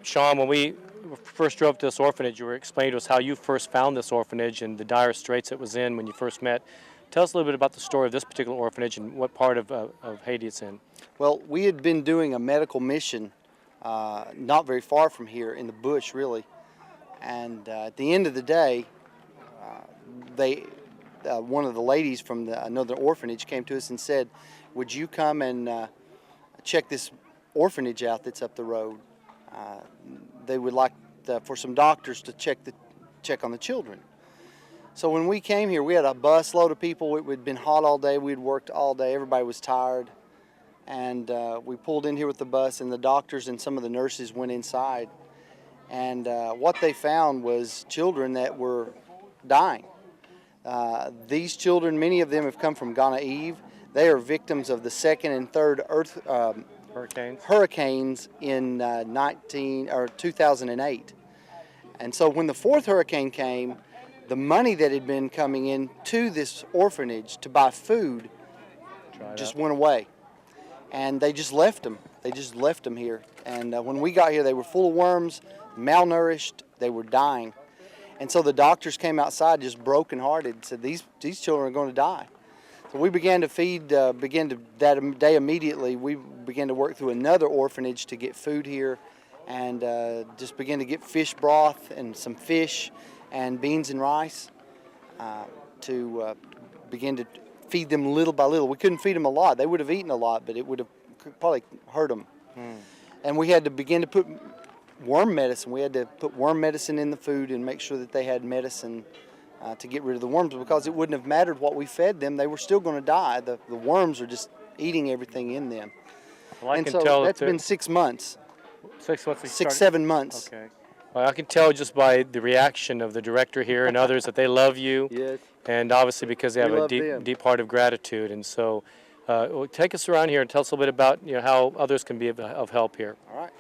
Shawn, when we first drove to this orphanage, you were explaining to us how you first found this orphanage and the dire straits it was in when you first met. Tell us a little bit about the story of this particular orphanage and what part of Haiti it's in. Well, we had been doing a medical mission not very far from here in the bush, really. And at the end of the day, one of the ladies from another orphanage came to us and said, would you come and check this orphanage out that's up the road? They would like for some doctors to check on the children. So when we came here, we had a bus load of people. It had been hot all day. We'd worked all day. Everybody was tired. And we pulled in here with the bus, and the doctors and some of the nurses went inside. And what they found was children that were dying. These children, many of them have come from Gonaives. They are victims of the second and third hurricanes in 2008. And so when the fourth hurricane came, the money that had been coming in to this orphanage to buy food just went away. And they just left them. They just left them here. And when we got here, they were full of worms, malnourished, they were dying. And so the doctors came outside just brokenhearted and said, these children are going to die. So we began to feed, that day immediately, we began to work through another orphanage to get food here and just began to get fish broth and some fish and beans and rice to begin to feed them little by little. We couldn't feed them a lot. They would have eaten a lot, but it would have probably hurt them. And we had to begin to put worm medicine. We had to put worm medicine in the food and make sure that they had medicine to get rid of the worms, because it wouldn't have mattered what we fed them. They were still going to die. The worms are just eating everything in them. Well, and so that's been 6 months. 6 months? 6, 7 months. Okay. Well, I can tell just by the reaction of the director here and others that they love you. Yes. And obviously because they have a deep heart of gratitude. And so take us around here and tell us a little bit about how others can be of help here. All right.